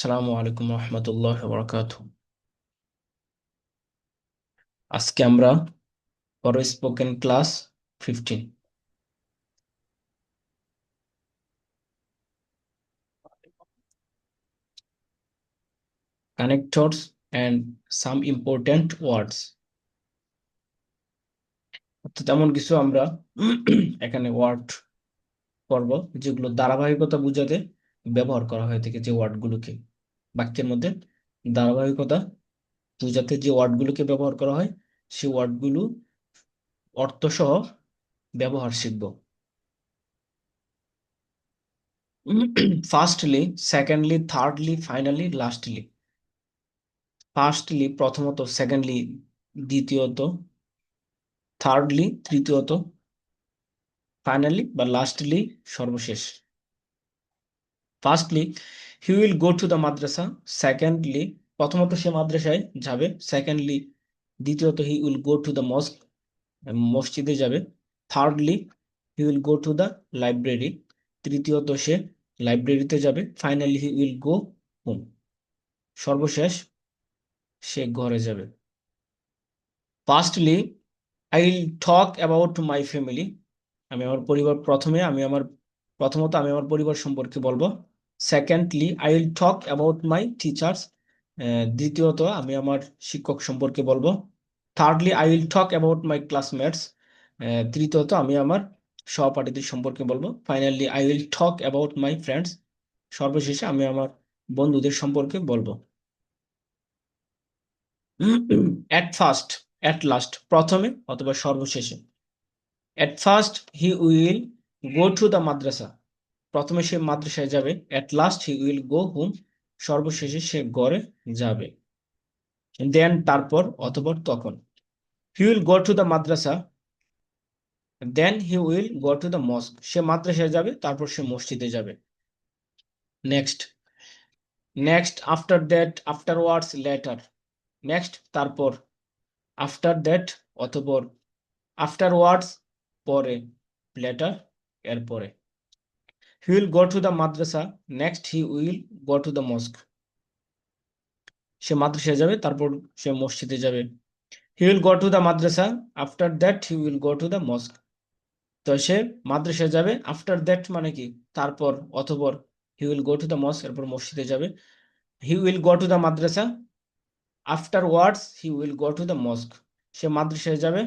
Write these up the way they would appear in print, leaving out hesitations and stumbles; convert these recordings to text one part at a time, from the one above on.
আসসালামু আলাইকুম রহমতুল্লাহ বরকাত। আজকে আমরা পড়ো spoken class 15 connectors and some important words. অর্থাৎ তেমন কিছু আমরা এখানে ওয়ার্ড পড়ব যেগুলো ধারাবাহিকতা বোঝাতে ব্যবহার করা হয়ে থাকে, যে ওয়ার্ডগুলোকে বাক্যের মধ্যে ধারাবাহিকতা বোঝাতে যে ওয়ার্ডগুলোকে ব্যবহার করা হয়, সেই ওয়ার্ডগুলো অর্থসহ ব্যবহার শিখব। Firstly, secondly, thirdly, finally, lastly. Firstly প্রথমত, সেকেন্ডলি দ্বিতীয়ত, থার্ডলি তৃতীয়ত, ফাইনালি বা লাস্টলি সর্বশেষ। Firstly, he will go to the Madrasa. Secondly, প্রথমত সে মাদ্রাসায় যাবে। সেকেন্ডলি দ্বিতীয়ত, হি উইল গো টু দ্য মস্ক, মসজিদে যাবে। Thirdly, he will go to the library, তৃতীয়ত সে লাইব্রেরিতে যাবে। Finally, he will go home, সর্বশেষ সে ঘরে যাবে। Firstly, I will talk about my family. আমি আমার পরিবার, প্রথমত আমি আমার পরিবার সম্পর্কে বলবো। Secondly, I will talk about my teachers. দ্বিতীয়ত আমি আমার শিক্ষক সম্পর্কে বলবো। Thirdly, I will talk about my classmates. তৃতীয়ত আমি আমার সহপাঠীদের সম্পর্কে বলবো। Finally, I will talk about my friends. সর্বশেষে আমি আমার বন্ধুদের সম্পর্কে বলবো। অ্যাট ফার্স্ট, অ্যাট লাস্ট, প্রথমে অথবা সর্বশেষে। At first he will go to the madrasa, প্রথমে সে মাদ্রাসায় যাবে। At last he will go home, সর্বশেষে সে ঘরে যাবে। Then তারপর অতঃপর তখন। He will go to the madrasa, then he will go to the mosque, সে মাদ্রাসায় যাবে তারপর সে মসজিদে যাবে। Next, next, after that, afterwards, later, next তারপর, after that অতঃপর, afterwards পরে, later এরপরে। He will go to the madrasa. Next, he will go to the mosque. সে মাদ্রাসায় যাবে তারপর সে মসজিদে যাবে। He will go to the madrasa. After that, he will go to the mosque. তো সে মাদ্রাসায় যাবে। After that মানে কি? তারপর অতঃপর। He will go to the mosque, এরপর মসজিদে যাবে। He will go to the madrasa. Afterwards, he will go to the mosque. সে মাদ্রাসায় যাবে,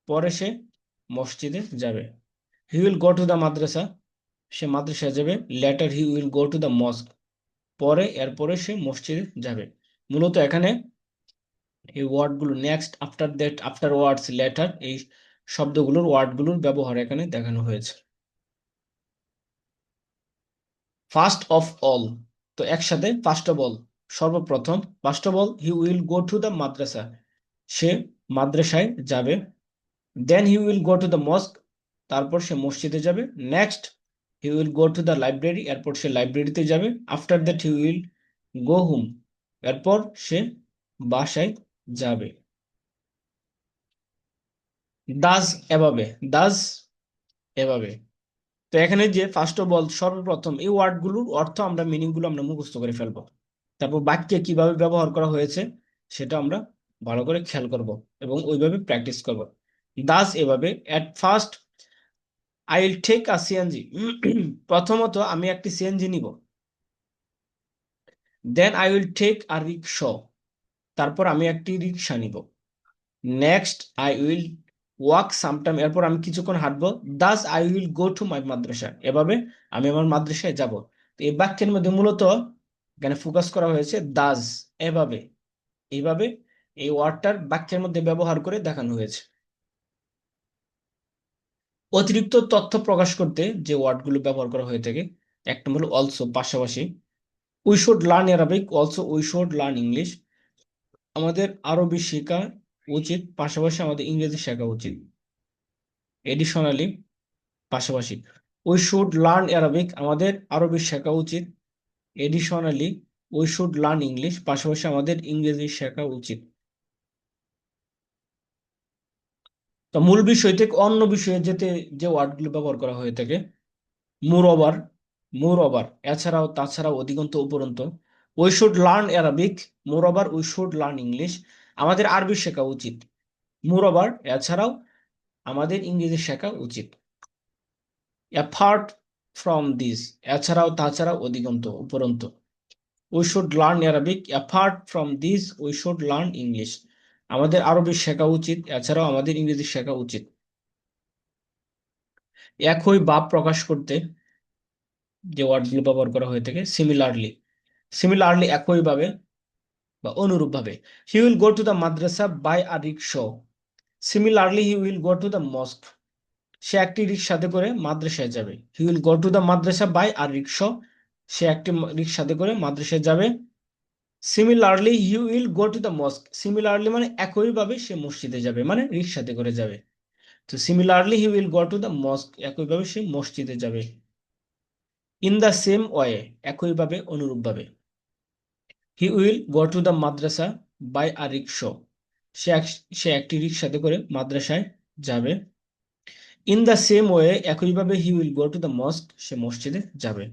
পরে সে মসজিদে যাবে। He will go to the madrasa. সে মাদ্রাসায় যাবে। Later, he will go to the mosque. পরে এরপরে সে মসজিদে যাবে। মূলত এখানে এই ওয়ার্ডগুলো next, after that, afterwards, later, এই শব্দগুলোর ওয়ার্ডগুলোর ব্যবহার এখানে দেখানো হয়েছে। ফার্স্ট অফ অল, তো একসাথে ফার্স্ট অফ অল, সর্বপ্রথম। First of all, he will go to the madrasa, সে মাদ্রাসায় যাবে। Then he will go to the mosque, তারপর সে মসজিদে যাবে। Next, he will go to the library, এরপর সে লাইব্রেরিতে যাবে। After that he will go home, এরপর সে বাসায় যাবে। দাস এভাবে, দাস এভাবে। তো এখানে যে ফার্স্ট অফ অল, সর্বপ্রথম, এই ওয়ার্ডগুলোর অর্থ আমরা, মিনিং গুলো আমরা মুখস্থ করে ফেলবো। তারপর বাক্যে কিভাবে ব্যবহার করা হয়েছে সেটা আমরা ভালো করে খেয়াল করব এবং ওইভাবে প্র্যাকটিস করব। দাস এভাবে, at first I will take a CNG, প্রথমত আমি একটি সিএনজি নিব। Then I will take a rickshaw, তারপর আমি একটি রিক্সা নিব। Next I will walk sometime, এরপর আমি কিছুক্ষণ হাঁটবো। Thus I will go to my madrasa, এভাবে আমি আমার মাদ্রাসায় যাব। তো এই বাক্যের মধ্যে মূলত এখানে ফোকাস করা হয়েছে দাস, এভাবে, এইভাবে এই ওয়ার্ডটার বাক্যের মধ্যে ব্যবহার করে দেখানো হয়েছে। অতিরিক্ত তথ্য প্রকাশ করতে যে ওয়ার্ডগুলো ব্যবহার করা হয়ে থাকে, এক নম্বর হলো অলসো, পাশাপাশি। We should learn Arabic, also we should learn English, আমাদের আরবি শেখা উচিত, পাশাপাশি আমাদের ইংরেজি শেখা উচিত। এডিশনালি, পাশাপাশি। উই শুড লার্ন অ্যারাবিক, আমাদের আরবি শেখা উচিত। Additionally, we should learn English, পাশাপাশি আমাদের ইংরেজি শেখা উচিত। তো মূল বিষয় থেকে অন্য বিষয়ে যেতে যে ওয়ার্ডগুলো ব্যবহার করা হয়ে থাকে, মোর ওভার, মোর ওভার, এছাড়াও, তাছাড়াও, অধিকন্ত, উপরন্ত, we should learn Arabic, moreover we should learn English. আমাদের আরবি শেখা উচিত, মোরওভার এছাড়াও আমাদের ইংরেজি শেখা উচিত। অ্যাপার্ট ফ্রম দিস, এছাড়াও তাছাড়াও অধিকন্ত উপরন্ত। We should learn Arabic, apart from this we should learn English. আমাদের আরবি শেখা উচিত, এছাড়াও আমাদের ইংরেজি শেখা উচিত। একই ভাব প্রকাশ করতে যে ওয়ার্ডগুলো ব্যবহার করা হয়ে থাকে, সিমিলারলি, সিমিলারলি একইভাবে বা অনুরূপভাবে। He will go to the madrasa by a rickshaw, similarly he will go to the mosque. সে একটি রিক্সাতে করে মাদ্রাসায় যাবে। He will go to the madrasa by a rickshaw, সে একটি রিক্সাতে করে মাদ্রাসায় যাবে। Similarly he will go to the mosque, similarly মানে একইভাবে সে মসজিদে যাবে, মানে রিক্সাতে করে যাবে। তো similarly he will go to the মস্ক, একইভাবে সে মসজিদে যাবে। ইন দ্য সেম ওয়ে, একইভাবে অনুরূপভাবে। He will go to the madrasa by a rickshaw, সে একটি রিক্সাতে করে মাদ্রাসায় যাবে। ইন দ্য সেম ওয়ে, একইভাবে he will go to the mosque, সে মসজিদে যাবে।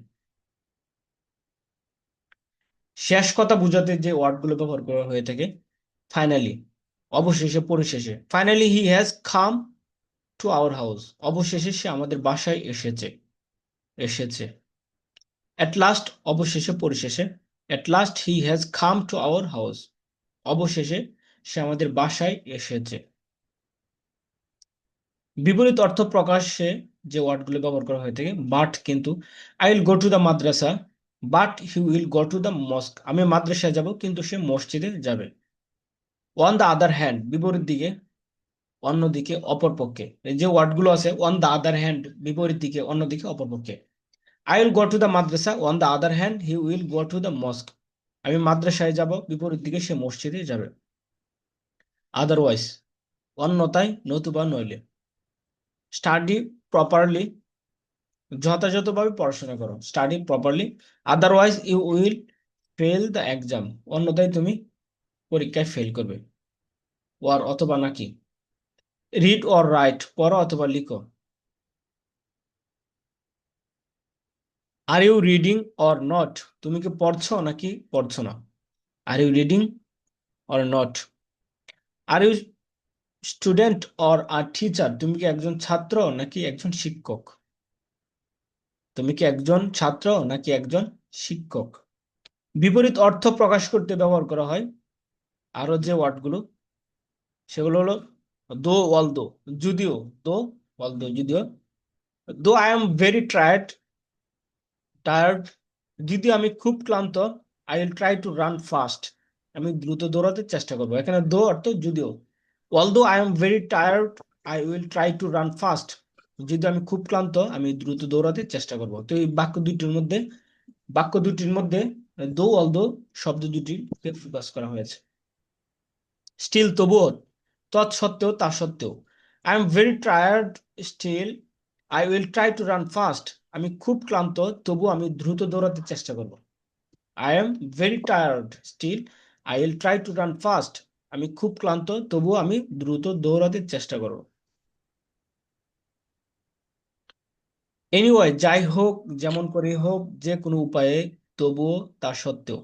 শেষ কথা বোঝাতে যে ওয়ার্ডগুলো ব্যবহার করা হয়ে থাকে, ফাইনালি, অবশেষে, পরিশেষে। Finally he has come to our house, অবশেষে সে আমাদের বাসায় এসেছে, এসেছে। অ্যাট লাস্ট, অবশেষে, পরিশেষে। At last he has come to our house, অবশেষে সে আমাদের বাসায় এসেছে। বিপরীত অর্থ প্রকাশে যে ওয়ার্ডগুলো ব্যবহার করা হয়ে থাকে, বাট কিন্তু, I will go to the Madrasa but he will go to the মস্ক, আমি মাদ্রাসায় যাব কিন্তু সে মসজিদে যাবে। অন দ্য আদার হ্যান্ড, বিপরীত দিকে, অন্যদিকে, অপরপক্ষে। এই যে ওয়ার্ডগুলো আছে, অন দ্য আদার হ্যান্ড বিপরীত দিকে, অন্যদিকে, অপরপক্ষে। I will go to the Madrasa, on the other hand he will go to the মস্ক, আমি মাদ্রাসায় যাব, বিপরীত দিকে সে মসজিদে যাবে। আদারওয়াইজ, অন্যথায়, নতুবা, নইলে। স্টাডি প্রপারলি, যথাযথভাবে পড়াশোনা করো, study properly. Otherwise you will fail the exam, অন্যথায় তুমি পরীক্ষায় ফেল করবে। ওর অথবা নাকি। রিড অর রাইট, পড়ো অথবা লিখো। Are you reading or not, তুমি কি পড়ছো নাকি পড়ছো না। Are you reading or not. Are you student or are teacher, তুমি কি একজন ছাত্র নাকি একজন শিক্ষক। তুমি কি একজন ছাত্র নাকি একজন শিক্ষক। বিপরীত অর্থ প্রকাশ করতে ব্যবহার করা হয় আরো যে ওয়ার্ডগুলো, সেগুলো হলো দো, অল দো, যদিও, দো, অল দো, যদিও। Though I am very tired, যদিও আমি খুব ক্লান্ত। I will try to run fast, আমি দ্রুত দৌড়াতে চেষ্টা করবো। এখানে দো অর্থ যদিও। Although I am very tired I will try to run fast, যদি আমি খুব ক্লান্ত আমি দ্রুত দৌড়াতে চেষ্টা করব। তো এই বাক্য দুটির মধ্যে দো, অলদো শব্দ দুটিকে ফোকাস করা হয়েছে। স্টিল, তবুও, তৎসত্ত্বেও, তা সত্ত্বেও। I am very tired still I will try to run fast, আমি খুব ক্লান্ত তবু আমি দ্রুত দৌড়াতে চেষ্টা করব। I am very tired still I will try to run fast, আমি খুব ক্লান্ত তবু আমি দ্রুত দৌড়াতে চেষ্টা করব। এনিওয়ে, যাই হোক, যেমন করে হোক, যে কোনো উপায়ে, তবুও, তা সত্ত্বেও।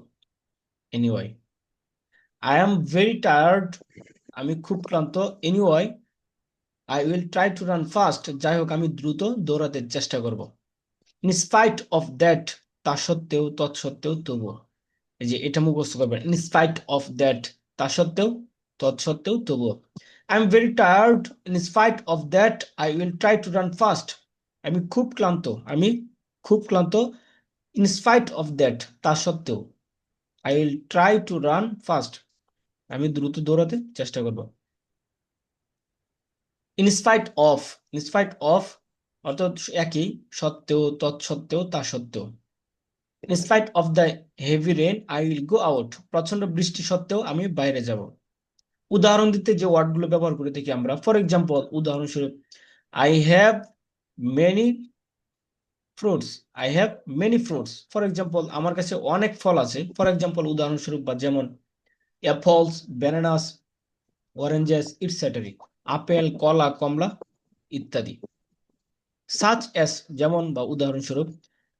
Anyway, I am very tired, আমি খুব ক্লান্ত। Anyway, I will try to run fast, যাই হোক আমি দ্রুত দৌড়াতে চেষ্টা করব। ইন স্পাইট অফ দ্যাট, তা সত্ত্বেও, তৎসত্ত্বেও, তবুও। এই যে এটা মুখস্থ করবেন, ইন স্পাইট অফ দ্যাট, তা সত্ত্বেও, তৎসত্ত্বেও, তবুও। I am very tired in spite of that I will try to run fast, আমি খুব ক্লান্ত, আমি খুব ক্লান্ত। ইন স্পাইট অফ দ্যাট, তা সত্ত্বেও। I will try to run fast, আমি দ্রুত দৌড়াতে চেষ্টা করব। In spite of, in spite of অর্থাৎ একই, সত্ত্বেও, তৎসত্ত্বেও, তা সত্ত্বেও। In spite of the heavy rain I will go out, প্রচন্ড বৃষ্টি সত্ত্বেও আমি বাইরে যাব। উদাহরণ দিতে যে ওয়ার্ডগুলো ব্যবহার করে থাকি আমরা, ফর এক্সাম্পল, উদাহরণস্বরূপ, I have many fruits, I have many fruits, for example, আমার কাছে অনেক ফল আছে। ফর এক্সাম্পল, উদাহরণস্বরূপ, বা যেমন, অ্যাপলস, ব্যানানাস, অরেঞ্জেস ইটসেটারি, আপেল, কলা, কমলা ইত্যাদি। সাচ এস, যেমন বা উদাহরণস্বরূপ,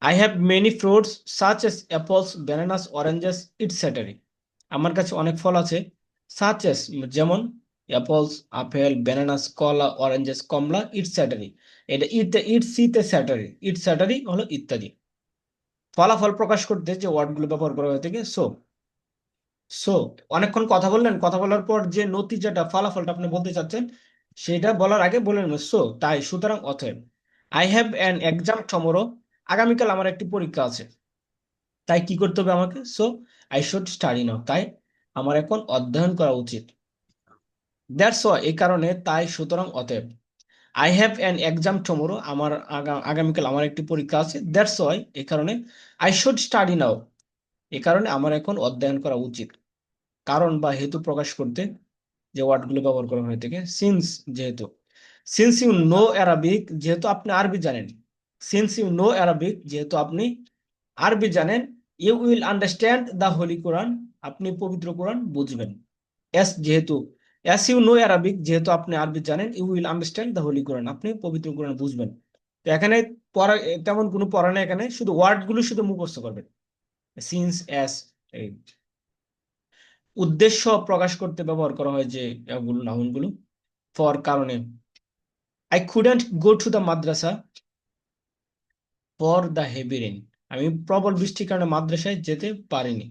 I have many fruits such as apples bananas oranges etcetera. আমার কাছে অনেক ফল আছে, সাচ এস যেমন অ্যাপলস আপেল, ব্যানানাস কলা, অরেঞ্জেস কমলা, ইটসেটারি। এটা ইট স্যাটারি, ইটসেটারি হলো ইত্যাদি। ফলাফল প্রকাশ করতে যে ওয়ার্ডগুলো ব্যবহার করা হয়ে থাকে সো। সো অনেকক্ষণ কথা বললেন, কথা বলার পর যে নতিজাটা ফলাফলটা আপনি বলতে চাচ্ছেন সেটা বলার আগে বলে নেবেন সো, তাই, সুতরাং, অতএব। I have an exam tomorrow, আগামীকাল আমার একটি পরীক্ষা আছে, তাই কি করতে হবে আমাকে? সো আই শুড স্টাডি নাও, তাই আমার এখন অধ্যয়ন করা উচিত। দ্যাটস ওয়াই, এই কারণে, তাই, সুতরাং, অতএব। I have an exam tomorrow, আমার আগামীকাল আমার একটি পরীক্ষা আছে। দ্যাটস ওয়াই, এই কারণে। আই শুড স্টাডি নাও, এই কারণে আমার এখন অধ্যয়ন করা উচিত। কারণ বা হেতু প্রকাশ করতে যে ওয়ার্ডগুলো ব্যবহার করা হয়ে থাকে, সিন্স, যেহেতু। সিন্স ইউ নো অ্যারাবিক, যেহেতু আপনি আরবি জানেন। সিন্স ইউ নো অ্যারাবিক, যেহেতু আপনি আরবি জানেন। You will understand the holy Quran, আপনি পবিত্র কোরআন বুঝবেন। এস যেহেতু, এস ইউ নো অ্যারাবিক, যেহেতু আপনি আরবি জানেন, you will understand the holy Quran, আপনি পবিত্র কোরআন বুঝবেন। তো এখানে পড়া, তেমন কোনো পড়া নেই, এখানে শুধু ওয়ার্ডগুলো শুধু মুখস্থ করবেন। Since, as. উদ্দেশ্য প্রকাশ করতে ব্যবহার করা হয় যে এগুলো, নাউনগুলো। ফর, কারণে। I couldn't go to the madrasa for the heavy rain, আমি প্রবল বৃষ্টির কারণে মাদ্রাসায় যেতে পারিনি।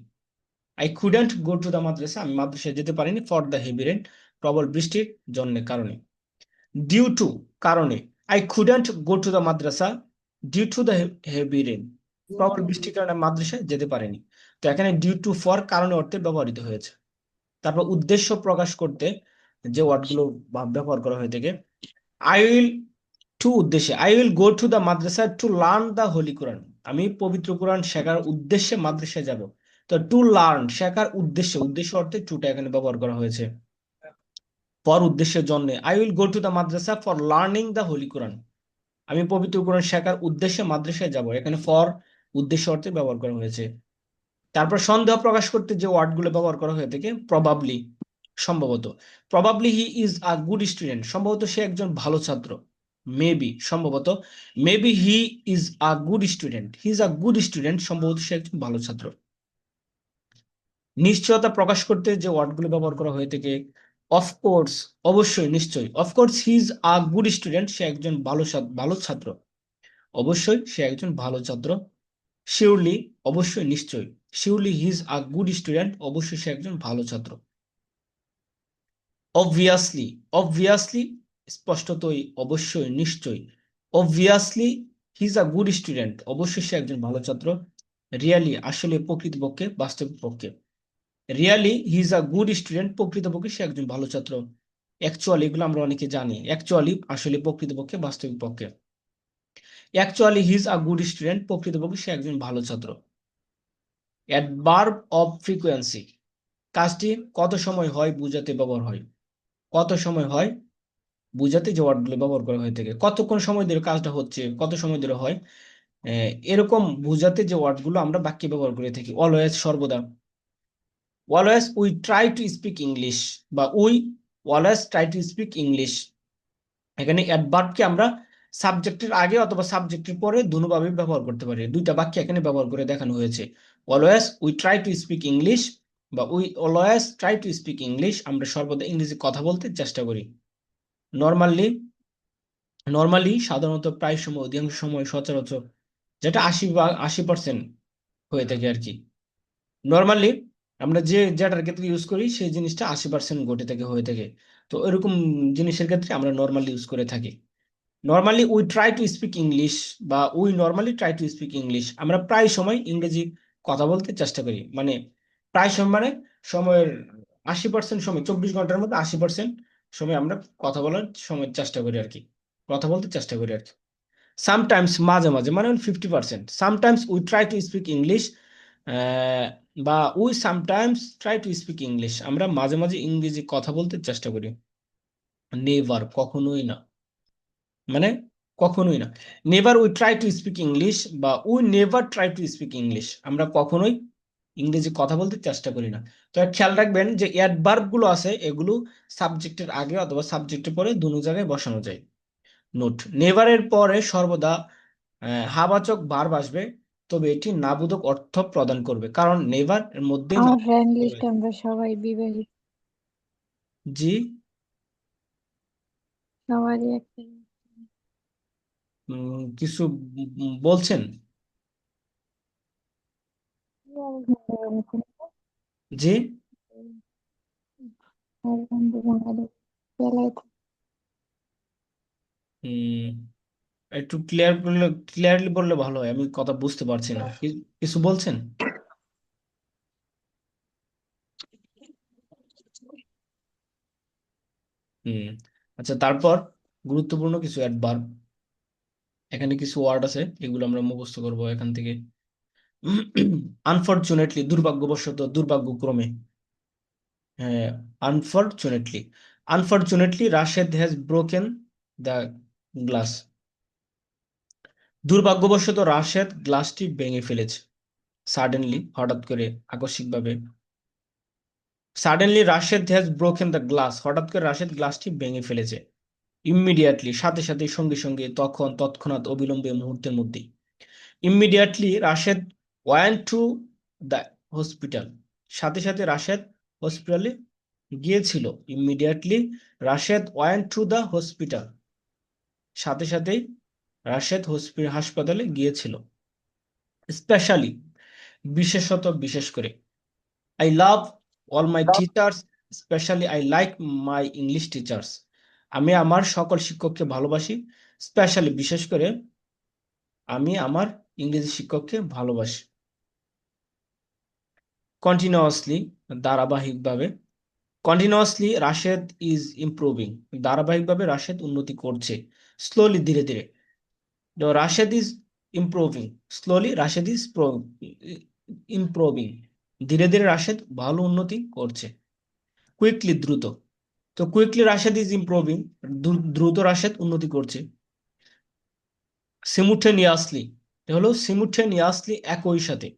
I couldn't go to the madrasa, আমি মাদ্রাসায় যেতে পারিনি, ফর দ্য হেভি রেন, প্রবল বৃষ্টির জন্য, কারণে। ডিউ টু, কারণে। I couldn't go to the madrasa due to the heavy rain, প্রবল বৃষ্টির কারণে মাদ্রাসায় যেতে পারিনি। তো এখানে ডিউ টু ফর কারণে অর্থে ব্যবহৃত হয়েছে। তারপর উদ্দেশ্য প্রকাশ করতে যে ওয়ার্ডগুলো ব্যবহার করা হয়ে থাকে, আই উইল, টু উদ্দেশ্যে, I will go to the madrasa to learn the holy Quran, আমি পবিত্র কোরআন শেখার উদ্দেশ্যে মাদ্রাসায় যাব। তো টু লার্ন, শেখার উদ্দেশ্যে, উদ্দেশ্য অর্থে টুটা এখানে ব্যবহার করা হয়েছে। ফর উদ্দেশ্যের জন্য, I will go to the madrasa for learning the holy Quran, আমি পবিত্র কোরআন শেখার উদ্দেশ্যে মাদ্রাসায় যাব, এখানে ফর উদ্দেশ্য অর্থে ব্যবহার করা হয়েছে। তারপর সন্দেহ প্রকাশ করতে যে ওয়ার্ডগুলো ব্যবহার করা হয়ে থাকে, প্রবাবলি, সম্ভবত। Probably he is a good student, সম্ভবত সে একজন ভালো ছাত্র। মেবি, সম্ভবত। Maybe he is a good student, he is a good student, সম্ভবত সে একজন ভালো ছাত্র। নিশ্চয়তা প্রকাশ করতে যে ওয়ার্ডগুলো ব্যবহার করা হয়ে থাকে, অফকোর্স, অবশ্যই, নিশ্চয়ই। Of course he is a good student, সে একজন ভালো ছাত্র। অবশ্যই সে একজন ভালো ছাত্র। শিওরলি, অবশ্যই, নিশ্চয়ই। Surely he is a good student, অবশ্যই সে একজন ভালো ছাত্র। অবভিয়াসলি, অবভিয়াসলি, স্পষ্টতই, অবশ্যই, নিশ্চয়ই। Obviously he is a good student, অবশ্যই সে একজন ভালো ছাত্র। রিয়ালি, আসলে, প্রকৃতপক্ষে, বাস্তবিক পক্ষে। Really he is a good student, প্রকৃতপক্ষে সে একজন ভালো ছাত্র। অ্যাকচুয়ালি, এগুলো আমরা অনেকে জানি, অ্যাকচুয়ালি, আসলে, প্রকৃতপক্ষে, বাস্তবিক পক্ষে। Actually he is a good student, প্রকৃতপক্ষে সে একজন ভালো ছাত্র। অ্যাডভার্ব অফ ফ্রিকোয়েন্সি, কাজটি কত সময় হয় বুঝাতে ব্যবহার হয়। কত সময় হয় বুঝাতে যে ওয়ার্ডগুলো ব্যবহার করা হয়ে থাকে, কতক্ষণ সময় ধরে কাজটা হচ্ছে, কত সময় ধরে হয়, এরকম বুঝাতে যে ওয়ার্ডগুলো আমরা বাক্যে ব্যবহার করে থাকি। অলওয়েজ, সর্বদা। Always we try to speak English, বা we always try to speak English. এখানে অ্যাডভার্বকে আমরা সাবজেক্টের আগে অথবা সাবজেক্টের পরে দুভাবে ব্যবহার করতে পারি, দুইটা বাক্য এখানে ব্যবহার করে দেখানো হয়েছে। Always we try to speak English, বা we always try to speak English, আমরা সর্বদা ইংরেজি কথা বলতে চেষ্টা করি। নর্মালি, নর্মালি, সাধারণত, প্রায় সময়, অধিকাংশ সময়, সচরাচর, যেটা 80% হয়ে থাকে আর কি। নর্মালি আমরা যে যেটার ক্ষেত্রে ইউজ করি সেই জিনিসটা 80% ঘটে থাকে, হয়ে থাকে। তো এরকম জিনিসের ক্ষেত্রে আমরা নর্মালি ইউজ করে থাকি। Normally we try to speak English, বা we normally try to speak English, আমরা প্রায় সময় ইংরেজি কথা বলতে চেষ্টা করি, মানে প্রায় সময়, মানে সময়ের 80% সময়, 24 ঘন্টার মধ্যে 80% সময় আমরা কথা বলার সময় চেষ্টা করি আর কি, কথা বলতে চেষ্টা করি আর কি। সামটাইমস, মাঝে মাঝে, মানে 50%। Sometimes we try to speak English, বা we sometimes try to speak English, আমরা মাঝে মাঝে ইংরেজি কথা বলতে চেষ্টা করি। নেভার, কখনোই না, মানে কখনোই না। Never we try to speak English, বা we never try to speak English, আমরা কখনোই ইংরেজি কথা বলতে চেষ্টা করি না। তো খেয়াল রাখবেন যে অ্যাডভার্ব গুলো আছে এগুলো সাবজেক্টের আগে অথবা সাবজেক্টের পরে দুটো জায়গায় বসানো যায়। নোট, নেভারের পরে সর্বদা হাবাচক ভার্ব আসবে, তবে এটি নাবোধক অর্থ প্রদান করবে, কারণ নেভার এর মধ্যেই আমার নাবোধক ফ্রেন্ড অর্থ লিস্ট রয়েছে। আমরা সবাই বিবাহিত, জি। সবারই একটা কিছু বলছেন? জি। বন্ধু বান্ধব বেলায় উম, একটু ক্লিয়ারলি বললে ভালো হয়, আমি কথা বুঝতে পারছি না। কিছু বলছেন? হুম। আচ্ছা, তারপর গুরুত্বপূর্ণ কিছু অ্যাডভার্ব, এখানে কিছু ওয়ার্ড আছে, এগুলো আমরা মুখস্থ করব এখান থেকে। আনফরচুনেটলি, দুর্ভাগ্যবশত, দুর্ভাগ্যক্রমে। হ্যাঁ, unfortunately. Unfortunately Rashed has broken the glass. দুর্ভাগ্যবশত রাশেদ গ্লাসটি ভেঙে ফেলেছে। সাডেনলি, হঠাৎ করে, আকস্মিকভাবে। Suddenly Rashed has broken the glass, হঠাৎ করে রাশেদ গ্লাসটি ভেঙে ফেলেছে। ইমিডিয়েটলি, সাথে সাথে, সঙ্গে সঙ্গে, তখন, তৎক্ষণাৎ, অবিলম্বে, মুহূর্তের মধ্যেই। Immediately Rashed want to the hospital, সাথে সাথে রাশেদ হসপিটালে গিয়েছিল। Immediately Rashed want to the hospital, সাথে সাথেই রাশেদ হাসপাতালে গিয়েছিল। স্পেশালি, বিশেষত, বিশেষ করে। I love all my teachers, specially I like my English teachers. আমি আমার সকল শিক্ষককে ভালোবাসি, স্পেশালি, বিশেষ করে, আমি আমার ইংরেজি শিক্ষককে ভালোবাসি। কন্টিনিউয়াসলি, ধারাবাহিকভাবে। কন্টিনিউয়াসলি রাশেদ ইজ ইমপ্রুভিং, ধারাবাহিকভাবে রাশেদ উন্নতি করছে। স্লোলি, ধীরে ধীরে। Rashed is improving, slowly Rashed is improving, ধীরে ধীরে রাশেদ ভালো উন্নতি করছে। কুইকলি, দ্রুত। তো কুইকলি রাশেদ ইজ ইমপ্রুভিং, দ্রুত রাশেদ উন্নতি করছে। সিমুটেনিয়াসলি, হলো সিমুটেনিয়াসলি, একই সাথে।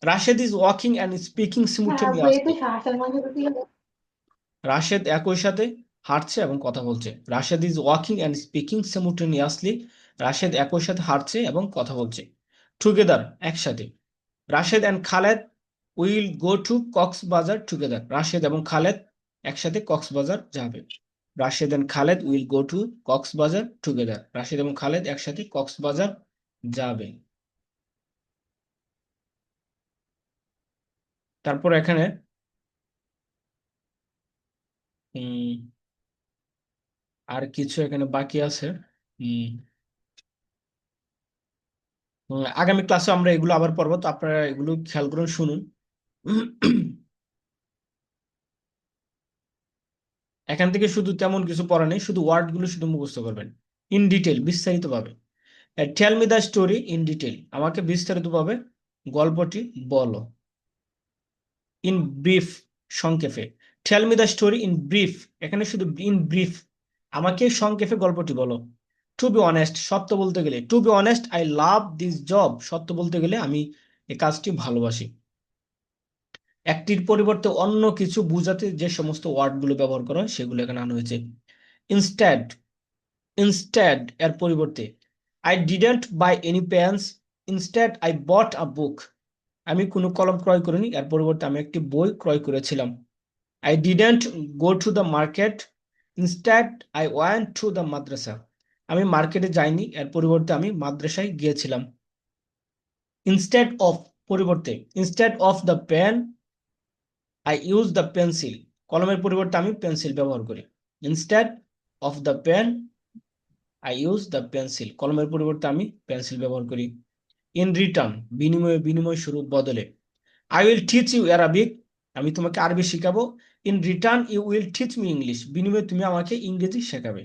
Rashed is walking and speaking simultaneously, Rashed একই সাথে হাঁটছে এবং কথা বলছে। Rashed is walking and speaking simultaneously, Rashed একই সাথে হাঁটছে এবং কথা বলছে। টুগেদার, একসাথে। Rashed and Khaled will go to Cox's Bazar together, Rashed এবং খালেদ একসাথে কক্সবাজার যাবে। Rashed and Khaled will go to Cox's Bazar together, Rashed এবং খালেদ একসাথে কক্সবাজার যাবে। তারপর এখানে উম, আর কিছু এখানে বাকি আছে। উম, আগামী ক্লাসে আমরা এগুলো আবার পড়বো, তো আপনারা এগুলো খেয়াল করুন, শুনুন। এখান থেকে শুধু তেমন কিছু পড়া নেই, শুধু ওয়ার্ড গুলো শুধু মুখস্থ করবেন ইন ডিটেল, বিস্তারিত ভাবে। Tell me the story in detail, আমাকে বিস্তারিত ভাবে গল্পটি বলো। ইন ব্রিফ, সংক্ষেপে। Tell me the story in brief, এখানে শুধু ইন ব্রিফ, আমাকে সংক্ষেপে গল্পটি বলো। টু বি অনেস্ট, সত্য বলতে গেলে, to be honest I love this job, সত্য বলতে গেলে আমি এই কাজটি ভালোবাসি। একটির পরিবর্তে অন্য কিছু বোঝাতে যে সমস্ত ওয়ার্ডগুলো ব্যবহার করা হয় সেগুলো এখানে আনা হয়েছে। ইনস্ট্যাড, ইনস্ট্যাড এর পরিবর্তে। I didn't buy any pens, instead I bought a book, আমি কোনো কলম ক্রয় করিনি, এর পরিবর্তে আমি একটি বই ক্রয় করেছিলাম। I didn't go to the market, instead I want to the madrasa, আমি মার্কেটে যাইনি, এর পরিবর্তে আমি মাদ্রাসায় গিয়েছিলাম। ইনস্ট্যাড অফ, পরিবর্তে। Instead of the pen I use the pencil, কলমের পরিবর্তে আমি পেন্সিল ব্যবহার করি। Instead of the pen I use the pencil, কলমের পরিবর্তে আমি পেন্সিল ব্যবহার করি। ইন রিটার্ন, বিনিময়ে, বিনিময় স্বরূপ, বদলে। I will teach you Arabic, আমি তোমাকে আরবি শিখাবো। In return you will teach me English, বিনিময়ে তুমি আমাকে ইংরেজি শেখাবে।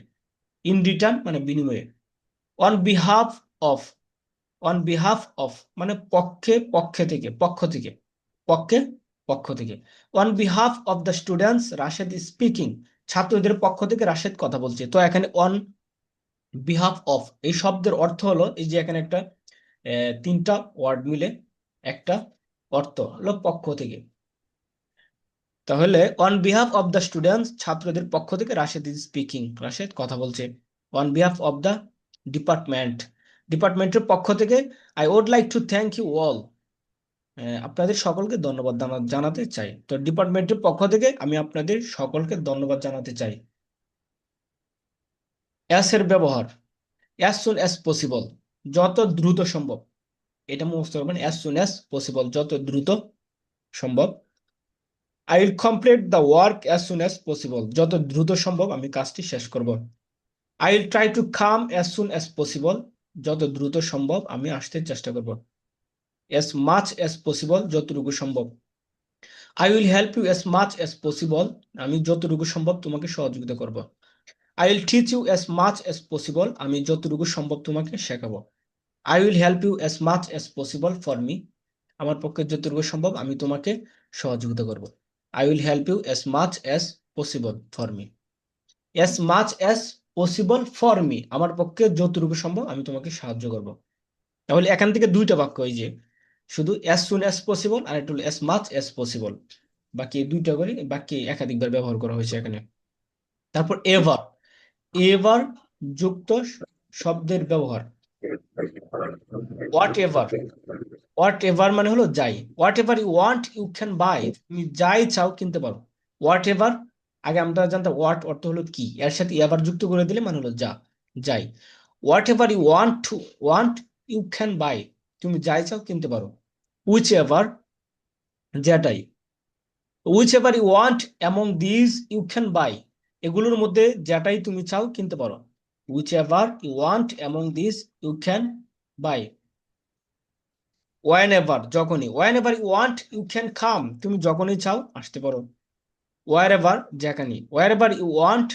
ইন রিটার্ন মানে বিনিময়ে। On behalf of, on behalf of মানে পক্ষে, পক্ষে থেকে, পক্ষ থেকে, পক্ষে, পক্ষ থেকে। On behalf of the students Rashed speaking, ছাত্রদের পক্ষ থেকে রাশেদ কথা বলছে। তো এখানে অন বিহাফ অফ এই শব্দের অর্থ হলো, এই যে এখানে একটা তিনটা ওয়ার্ড মিলে একটা অর্থ হলো পক্ষ থেকে। তাহলে on behalf of the students, ছাত্রদের পক্ষ থেকে রাশেদ ইজ স্পিকিং, রাশেদ কথা বলছে। On behalf of the department, ডিপার্টমেন্টের পক্ষ থেকে I would like to thank you all, আপনাদের সকলকে ধন্যবাদ জানাতে চাই। তো ডিপার্টমেন্টের পক্ষ থেকে আমি আপনাদের সকলকে ধন্যবাদ জানাতে চাই। অ্যাস এর ব্যবহার, অ্যাজ সুন অ্যাজ পসিবল, যত দ্রুত সম্ভব, এটা মুখস্থ করবেন, অ্যাজ সুন অ্যাজ পসিবল, যত দ্রুত সম্ভব। I will complete the work as soon as possible, যত দ্রুত সম্ভব আমি কাজটি শেষ করব। I will try to come as soon as possible, যত দ্রুত সম্ভব আমি আসতে চেষ্টা করব। অ্যাজ মাচ অ্যাজ পসিবল, যতটুকু সম্ভব। I will help you as much as possible, আমি যতটুকু সম্ভব তোমাকে সহযোগিতা করব। I will teach you as much as possible, আমি যতটুকু সম্ভব তোমাকে শেখাবো। I will help you as much as possible for me, আমার পক্ষে যতটুকু সম্ভব আমি তোমাকে সহযোগিতা করব। I will help you as much as possible for me, as much as possible for me, আমার পক্ষে যতটুকু সম্ভব আমি তোমাকে সাহায্য করব। তাহলে এখান থেকে দুইটা বাক্য, এই যে শুধু অ্যাজ সুন অ্যাজ পসিবল আর একটু অ্যাজ মাচ অ্যাজ পসিবল, বাকি দুইটা করে বাকি একাধিকবার ব্যবহার করা হয়েছে এখানে। তারপর এভার, এভার যুক্ত শব্দের ব্যবহার। হোয়াট এভার, হোয়াট এভার মানে হলো যাই, whatever you want you can buy, তুমি যাই চাও কিনতে পারো। হোয়াট এভার, আগে আমরা জানতাম হোয়াট অর্থ হলো কি, এর সাথে এভার যুক্ত করে দিলে মানে হলো যা, যাই। Whatever you want you can buy, তুমি যাই চাও কিনতে পারো। উইচ এভার, যেটাই। Whichever you want among these you can buy, এগুলোর মধ্যে যেটাই তুমি চাও কিনতে পারো। Whichever you want among these you can buy. Whenever, যখনই। Whenever you want you can come, তুমি যখনই চাও আসতে পারো। ওয়ার এভার, যেখানে। Wherever you want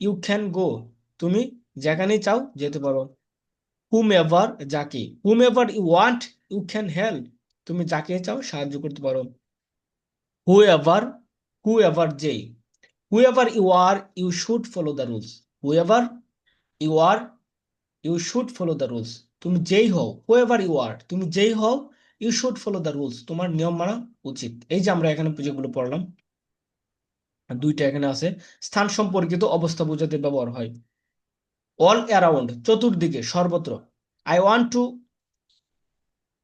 you can go, তুমি যেখানেই চাও যেতে পারো। হুম এভার, যাকে। Whomever you want you can help, তুমি যাকে চাও সাহায্য করতে পারো। হু এভার, হু এভার যেই। Whoever you are you should follow the rules, whoever you are you should follow the rules, তুমি যেই হও। হু এভার ইউ আর, তুমি যেই হও, you should follow the rules, তোমার নিয়ম মানা উচিত। এই যে আমরা এখানে যেগুলো পড়লাম, দুইটা এখানে আছে। স্থান সম্পর্কিত অবস্থা বোঝাতে ব্যবহার হয়। অল অ্যারাউন্ড, চতুর্দিকে, সর্বত্র। I want to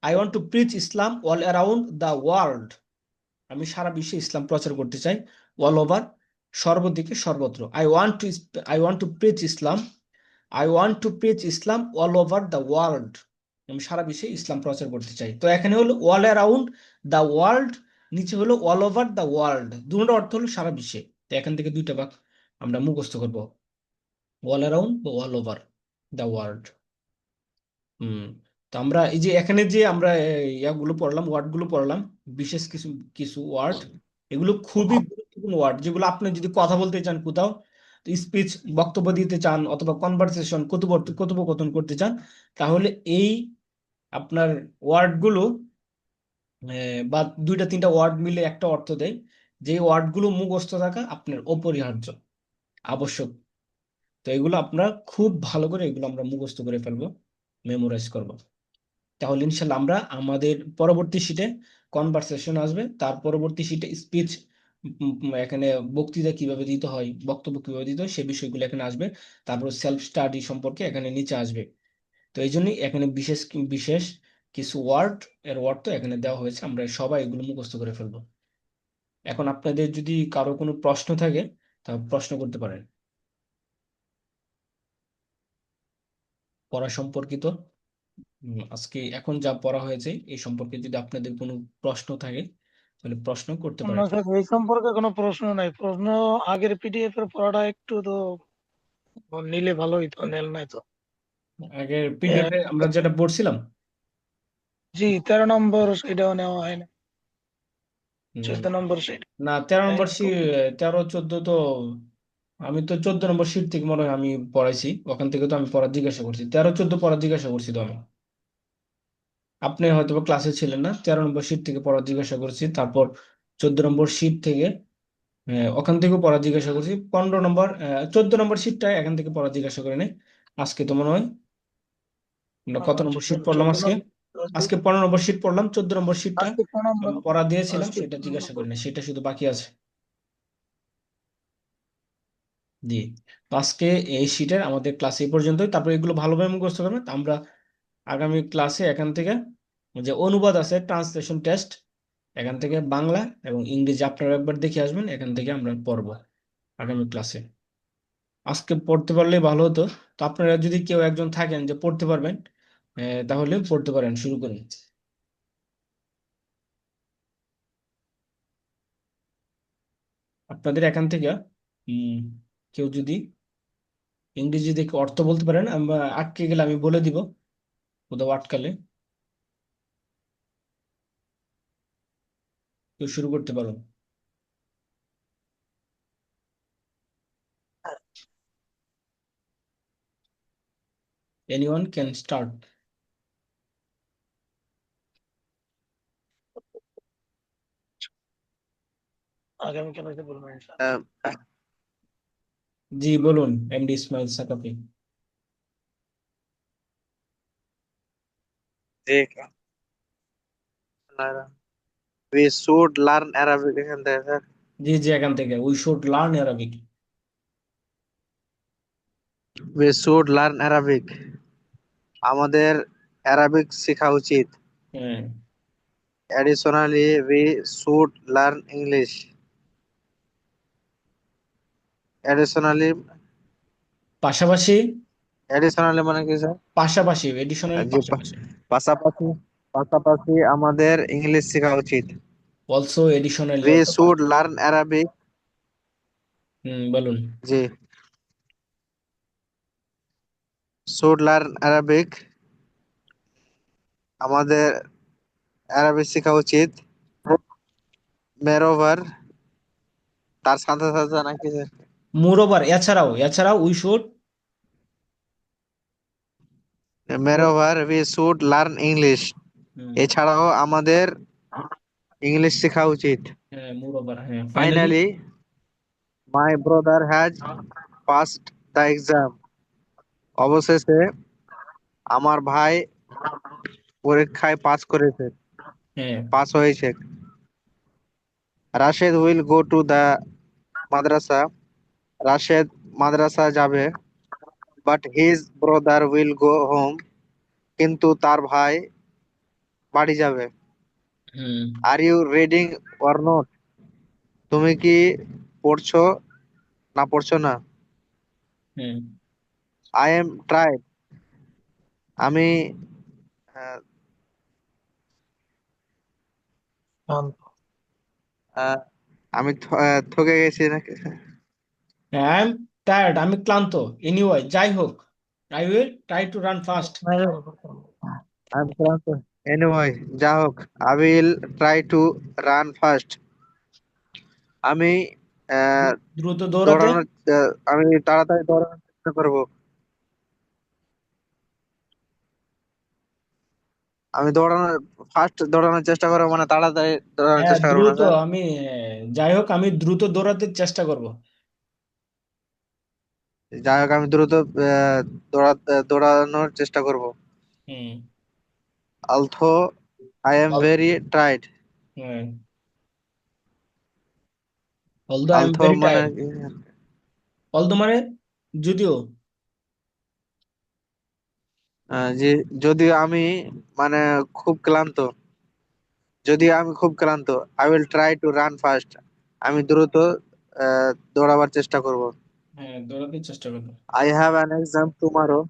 I want to preach Islam all around the world, আমি সারা বিশ্বে ইসলাম প্রচার করতে চাই। অল ওভার, সর্বদিকে, সর্বত্র। I want to preach Islam, I want to preach Islam all over the world, আমি সারা বিশ্বে ইসলাম প্রচার করতে চাই। তো এখানে হলো অল অ্যারাউন্ড দ্য ওয়ার্ল্ড, নিচে হলো অল ওভার দ্য ওয়ার্ল্ড, দুটোর অর্থ হলো সারা বিশ্বে। তো এখান থেকে দুইটা বাক্য আমরা মুখস্থ করব, অল অ্যারাউন্ড বা অল ওভার দ্য ওয়ার্ল্ড। হুম। তো আমরা এই যে এখানে যে আমরা ইয়াগুলো পড়লাম, ওয়ার্ড গুলো পড়লাম, বিশেষ কিছু কিছু ওয়ার্ড, এগুলো খুবই গুরুত্বপূর্ণ ওয়ার্ড, যেগুলো আপনি যদি কথা বলতে চান কোথাও, স্পিচ, বক্তব্য দিতে চান, অথবা কনভারসেশন, কথোপকথন করতে চান, তাহলে এই আপনার ওয়ার্ড গুলো, বা দুইটা তিনটা ওয়ার্ড মিলে একটা অর্থ দেয়, যে ওয়ার্ড গুলো মুখস্থ থাকা আপনার অপরিহার্য, আবশ্যক। তো এগুলো আমরা খুব ভালো করে এগুলো আমরা মুখস্থ করে ফেলবো, মেমোরাইজ করবো। তাহলে ইনশাল্লাহ আমরা আমাদের পরবর্তী শিটে কনভারসেশন আসবে, তার পরবর্তী শিটে স্পিচ, এখানে বক্তৃতা কিভাবে দিতে হয়, বক্তব্য কিভাবে দিতে হয়, সে বিষয়গুলো এখানে আসবে। তারপর সেলফ স্টাডি সম্পর্কে এখানে নিচে আসবে। তো এই জন্যই এখানে বিশেষ বিশেষ কিছু ওয়ার্ড, এর অর্থ এখানে দেওয়া হয়েছে, আমরা সবাই এগুলো মুখস্থ করে ফেলবো। এখন আপনাদের যদি কারো কোনো প্রশ্ন থাকে তা প্রশ্ন করতে পারেন পড়া সম্পর্কিত। আজকে এখন যা পড়া হয়েছে এই সম্পর্কে যদি আপনাদের কোনো প্রশ্ন থাকে তাহলে প্রশ্ন করতে না পারেন। স্যার, এই সম্পর্কে কোনো প্রশ্ন নাই। প্রশ্ন আগের পিডিএফ এর পড়াটা একটু তো নিলে ভালো হইতো, নেল নাই তো। আগের পিডিএফ এ আমরা যেটা পড়ছিলাম, জি, 13 নম্বর সেটাও নেওয়া হয় না, উম, 14 নম্বর সেট না 13 নম্বর একটু। 13 14 তো, আমি তো 14 নম্বর শীট থেকে মনে হয় আমি পড়াইছি, ওখান থেকে তো আমি পড়া জিজ্ঞাসা করছি, 13 14 পড়া জিজ্ঞাসা করছি তো আমি। আপনি হয়তো বা ক্লাসে ছিলেন না, 13 নম্বর শীট থেকে পড়া জিজ্ঞাসা করছি, তারপর 14 নম্বর শীট থেকে, ওখান থেকেও পড়া জিজ্ঞাসা করছি। 15 নম্বর 14 নম্বর শীটটা এখান থেকে পড়া জিজ্ঞাসা করে নেই। আজকে তো মনে হয় আমরা কত আচ্ছা, নম্বর শীট পড়লাম 14 আজকে? নম্বর আজকে 15 নম্বর শীট পড়লাম, 14 নম্বর শীটটা আজকে কোন আমি নম্বর? পড়া দিয়েছিলাম, আজকে সেটা কোন জিজ্ঞাসা নম্বর? করি না, সেটা শুধু বাকি আছে। জি। তো আজকে এই শীটের আমাদের ক্লাস এই পর্যন্তই, তারপর এগুলো ভালোভাবে মুখস্থ করবেন। আমরা আগামী ক্লাসে এখান থেকে যে অনুবাদ আছে, ট্রান্সলেশন টেস্ট, এখান থেকে বাংলা এবং ইংরেজি আপনারা একবার দেখে আসবেন, এখান থেকে আমরা পড়বো আগামী ক্লাসে। আজকে পড়তে পারলে ভালো হতো। তো আপনারা যদি কেউ একজন থাকেন যে পড়তে পারবেন, তাহলে পড়তে পারেন, শুরু করুন। আপনাদের এখান থেকে উম, কেউ যদি ইংরেজি দেখে অর্থ বলতে পারেন, আমরা আটকে গেলে আমি বলে দিব, কোথাও আটকালে কেউ শুরু করতে পারো। Anyone can start. আগামীকাল হয়তো বলবো ইনশাআল্লাহ। জি বলুন, MD Ismail Saqafi. We should learn Arabic এখান থেকে স্যার। জি জি, এখান থেকে we should learn Arabic. We should learn Arabic. আমাদের অ্যারাবিক শেখা উচিত। হ্যাঁ, Additionally, we should learn English. Additionally, পাশাপাশি। additionally মানে কি স্যার? পাশাপাশি, এডিশনালি জি পাশাপাশি। পাশাপাশি পাশাপাশি আমাদের ইংলিশ শেখা উচিত। অলসো এডিশনালি, We অর্থ should learn Arabic. বলুন। জি should learn Arabic. আমাদের অ্যারাবিক শেখা উচিত। Moreover, তার সাথে সাথে নাকি স্যার? মোরওভার, এছাড়াও we should. Moreover, we should learn English. এছাড়াও আমাদের ইংলিশ শেখা উচিত। হ্যাঁ, মোরওভার, হ্যাঁ, finally. Finally, my brother has passed the exam. অবশেষে আমার ভাই পরীক্ষায় হ্যাঁ। পাস হয়েছে। Rashed will go to the মাদ্রাসা। রাশেদ মাদ্রাসা যাবে, but his brother will go home. কিন্তু তার ভাই বাড়ি যাবে। হুম Are you reading or not? তুমি কি পড়ছো না পড়ছো না? হুম I am tried. আমি আহ, শান্ত। আহ, আমি ঠকে গেছি নাকি? আই এম টায়ার্ড, আমি ক্লান্ত। এনিওয়ে, যাই হোক, I will try to run fast. I'm ক্লান্ত। Anyway, যা হোক, I will try to run fast. আমি আহ, দ্রুত দৌড়াতে। দৌড়ানোর আমি তাড়াতাড়ি দৌড়ানোর চেষ্টা করব। আমি ফার্স্ট দৌড়ানোর চেষ্টা করবো মানে তাড়াতাড়ি দৌড়ানোর হ্যাঁ চেষ্টা করবো না দ্রুত, স্যার? আমি যাই হোক, আমি দ্রুত দৌড়াতে চেষ্টা করব। যাই হোক, আমি দ্রুত দৌড়ানোর চেষ্টা করব। হুম Although I am very tired. হ্যাঁ, although I am Although very মানে টায়ার্ড। অলদো মানে যদিও। যে যদিও আমি মানে খুব ক্লান্ত। যদিও আমি খুব ক্লান্ত। I will try to run fast. আমি দ্রুত দৌড়াবার চেষ্টা করব। হ্যাঁ, দৌড়াতে চেষ্টা করবো। I have an exam tomorrow.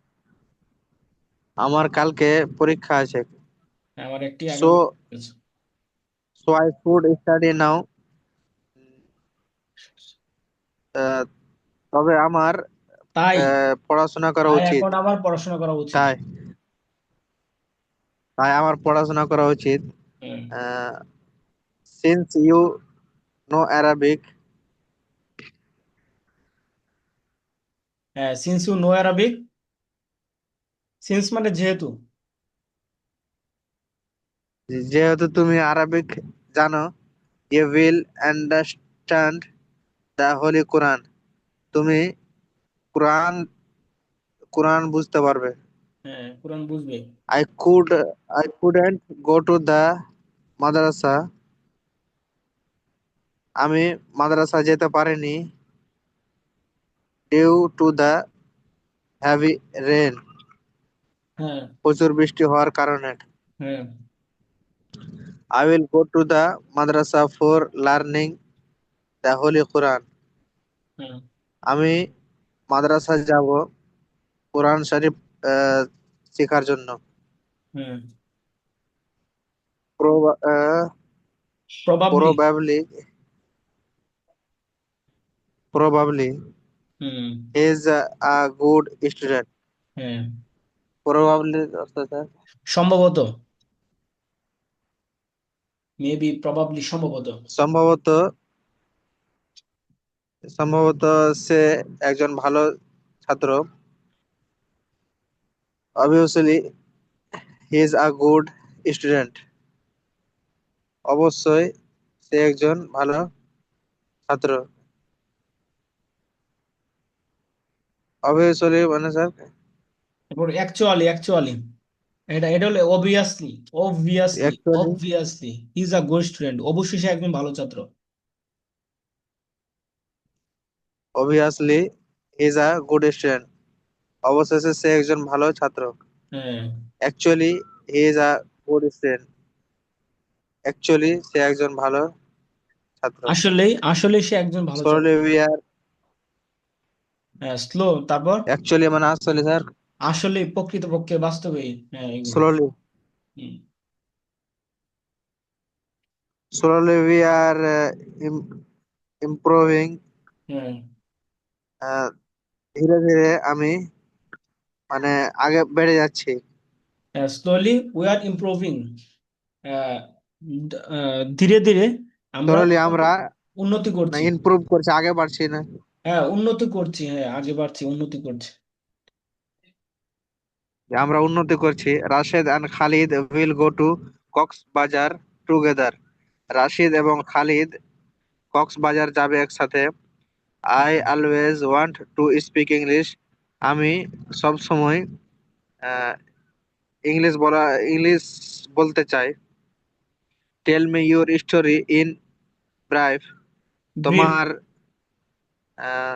আমার কালকে পরীক্ষা আছে। আমার একটি আগামী So আছে। so I should study now. আহ, তবে আমার তাই পড়াশোনা করা তাই উচিত। এখন আমার পড়াশোনা করা উচিত। তাই তাই আমার পড়াশোনা করা উচিত। Hmm Since you know Arabic, হ্যাঁ, since you know Arabic. Since মানে যেহেতু। যেহেতু তুমি আরবিক জানো, you will understand the Holy Quran. তুমি কোরআন কোরআন বুঝতে পারবে। হ্যাঁ, কোরআন বুঝবে। I could I couldn't go to the মাদ্রাসা। আমি মাদ্রাসা যেতে পারিনি due to the heavy rain. হ্যাঁ প্রচুর বৃষ্টি হওয়ার কারণে। হ্যাঁ I will go to the madrasa for learning the Holy Quran. হ্যাঁ আমি মাদ্রাসায় যাব কোরআন শরীফ শেখার জন্য। হ্যাঁ Prob- uh, probably. probably probably hmm he is a good student. হ্যাঁ Probably অর্থ স্যার সম্ভবত, মেবি, প্রবাবলি, সম্ভবত। সম্ভবত সম্ভবত সে একজন ভালো ছাত্র। Obviously he is a good student. অবশ্যই সে একজন ভালো ছাত্র। Obviously মানে স্যার এরপর অ্যাকচুয়ালি, অ্যাকচুয়ালি, এটা এটা হলো obviously, obviously, actually obviously he is a good student, অবশ্যই সে একজন ভালো ছাত্র। obviously he is a good student. অবশেষে সে একজন ভালো ছাত্র। হ্যাঁ Actually he is a good student. Actually সে একজন ভালো ছাত্র। আসলেই, আসলেই সে একজন ভালো ছাত্র। Slowly we are হ্যাঁ স্লো, তারপর actually মানে আসলে স্যার আসলে, প্রকৃতপক্ষে, বাস্তবে, হ্যাঁ এগুলো। slowly hmm, slowly we are improving. হ্যাঁ আহ, ধীরে ধীরে আমি মানে আগে বেড়ে যাচ্ছি। স্লোলি উই আর ইমপ্রুভিং, ধীরে ধীরে আমরা slowly আমরা উন্নতি না করছি। ইমপ্রুভ করছি আগে বাড়ছি না। হ্যাঁ উন্নতি করছি, হ্যাঁ আগে বাড়ছি, উন্নতি করছি। যে আমরা উন্নতি করছি। Rashed and Khalid will go to Cox's Bazar together. Rashid এবং খালিদ কক্সবাজার যাবে একসাথে। I always want to speak English. আমি সব সময় আহ, ইংলিশ বলতে চাই। Tell me your story in brief. Brief, তোমার আহ,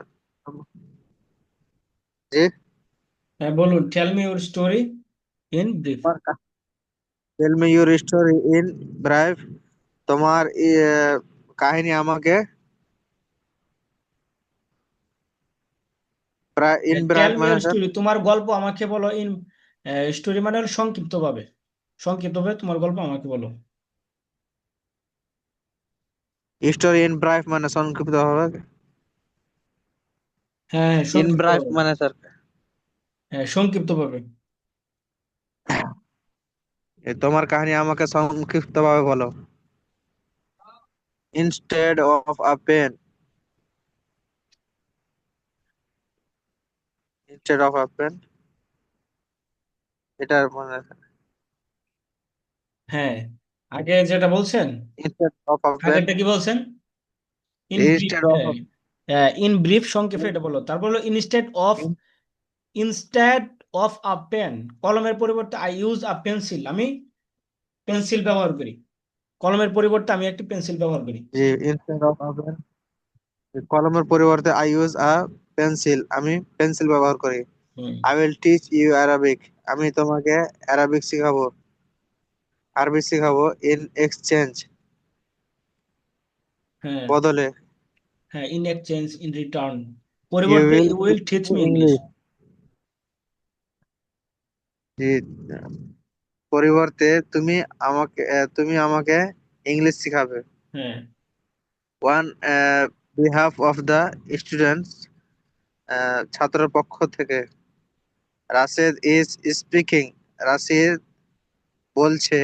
যে হ্যাঁ বলুন, tell me your story in brief. Tell me your story in brief. তোমার কাহিনী আমাকে ইন টেল ব্রাইফ মি মানে ইউর স্যার স্টোরি, তোমার গল্প আমাকে বলো। ইন স্টোরি মানে হলো সংক্ষিপ্ত ভাবে, সংক্ষিপ্ত ভাবে তোমার গল্প আমাকে বলো। স্টোরি ইন ব্রাইফ মানে সংক্ষিপ্ত হবে। হ্যাঁ হ্যাঁ ইন সংক্ষিপ্ত ব্রাইফ ভাবে, মানে স্যার হ্যাঁ সংক্ষিপ্ত ভাবে। তোমার কাহিনী আমাকে সংক্ষিপ্ত ভাবে বলো। Instead of a pen, instead of a pen এটা মানে হ্যাঁ আগে যেটা বলছেন, ইনস্টেড অফ আ পেন, আগেরটা কি বলছেন? ইন ব্রিফ, ইনস্টেড অফ হ্যাঁ ইন ব্রিফ সংক্ষেপে এটা বলো। তারপর হলো instead of, instead of a pen, কলমের পরিবর্তে আই ইউজ আ পেন্সিল, আমি পেন্সিল ব্যবহার করি। কলমের পরিবর্তে আমি একটি পেন্সিল ব্যবহার করি। জি ইনস্টেড অফ আ পেন, কলমের পরিবর্তে আই ইউজ আ পেন্সিল, আমি পেন্সিল ব্যবহার করি। Hmm, I will teach you Arabic, আমি তোমাকে অ্যারাবিক শিখাবো, আরবি শিখাবো। ইন এক্সচেঞ্জ হ্যাঁ বদলে, হ্যাঁ in exchange, in return, you পরিবর্তে will you will teach me English. English, জি পরিবর্তে তুমি আমাকে ইংলিশ শিখাবে। হ্যাঁ on behalf of the students, ছাত্রের পক্ষ থেকে। রাশেদ ইজ স্পিকিং, রাশিদ বলছে,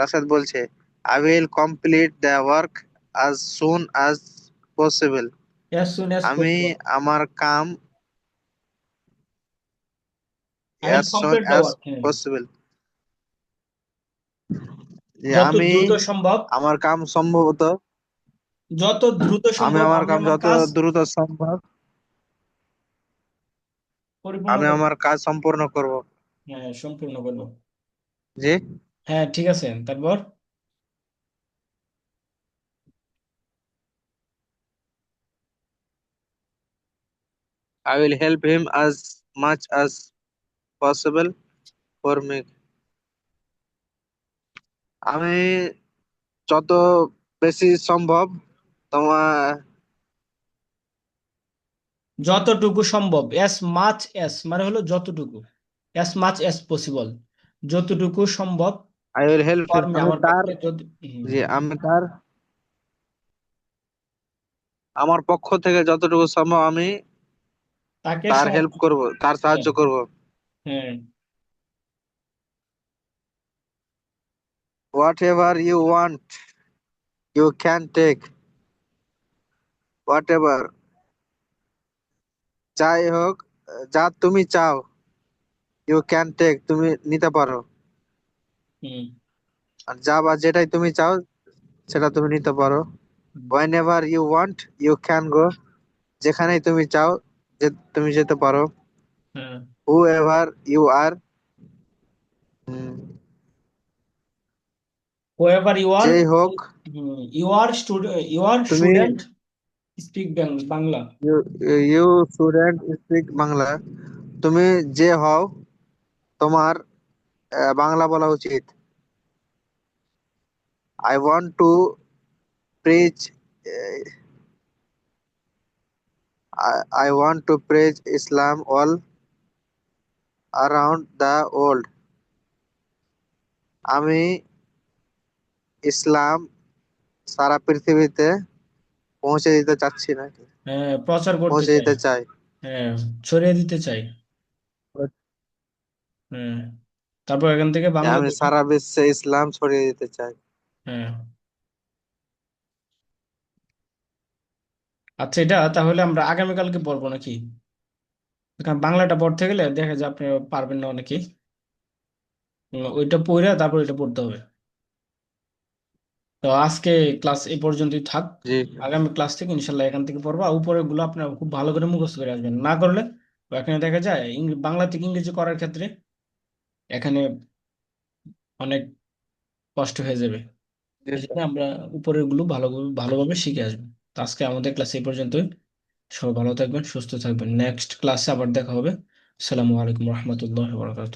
রাশেদ বলছে I will complete the work as soon as possible. As soon as আমি পসিবল, আমার come I will as soon complete the as work, হ্যাঁ possible. যে যত আমি দ্রুত সম্ভব, আমার কাম সম্ভবত যত দ্রুত আমি সম্ভব আমার আমি কাম আমার যত কাজ দ্রুত সম্ভব পরিপূর্ণ আমি করব। আমার কাজ সম্পূর্ণ করব। হ্যাঁ সম্পূর্ণ করব। জি হ্যাঁ ঠিক আছে, তারপর I will help him as much as possible for me. আমি যত বেশি সম্ভব তোমার যতটুকু সম্ভব, অ্যাজ মাচ অ্যাজ মানে হলো যতটুকু, অ্যাজ মাচ অ্যাজ পসিবল, যতটুকু সম্ভব I will help for him. Me আমি আমার তার পক্ষে, যদি যে আমি তার আমার পক্ষ থেকে যতটুকু সম্ভব আমি তাকে তার হেল্প সমর্থন। করব, তার হ্যাঁ, সাহায্য করব। হ্যাঁ, whatever you want you can take. Whatever যাই হোক, যা তুমি চাও, ইউ ক্যান টেক তুমি নিতে পারো। হুম, আর যা বা যেটাই তুমি চাও সেটা তুমি নিতে পারো। Hmm, whenever you want you can go, যেখানেই তুমি চাও যে তুমি যেতে পারো। হ্যাঁ, whoever you are, whoever you are, যেই হোক ইউ আর তুমি, student speak Bangla. You you student speak Bangla, তুমি যে হও তোমার বাংলা বলা উচিত। I want to preach, I want to preach Islam all around the world. আমি ইসলাম সারা পৃথিবীতে পৌঁছে দিতে চাচ্ছি নাকি হ্যাঁ, প্রচার করতে পৌঁছে চাই। দিতে চাই। হ্যাঁ, ছড়িয়ে দিতে চাই। হ্যাঁ, তারপর এখান থেকে বাংলা আমি দিবি। সারা বিশ্বে ইসলাম ছড়িয়ে দিতে চাই। হ্যাঁ, আচ্ছা, এটা তাহলে আমরা আগামীকালকে পড়বো নাকি? কারণ বাংলাটা পড়তে গেলে দেখা যায় আপনি পারবেন না অনেকেই। ওইটা পড়ে তারপর এটা পড়তে হবে। তো আজকে ক্লাস এই পর্যন্তই থাক। জি আগামী ক্লাস থেকে ইনশাল্লাহ এখান থেকে পড়বো, আর উপরের গুলো আপনার খুব ভালো করে মুখস্থ করে আসবেন, না করলে এখানে দেখা যায় বাংলা থেকে ইংরেজি করার ক্ষেত্রে এখানে অনেক কষ্ট হয়ে যাবে। জি এই জন্য স্যার। আমরা উপরের গুলো ভালোভাবে শিখে আসবো। তো আজকে আমাদের ক্লাস এই পর্যন্তই। সবাই ভালো থাকবেন, সুস্থ থাকবেন, নেক্সট ক্লাসে আবার দেখা হবে। আসসালামু আলাইকুম রহমতুল্লাহ বরকাত।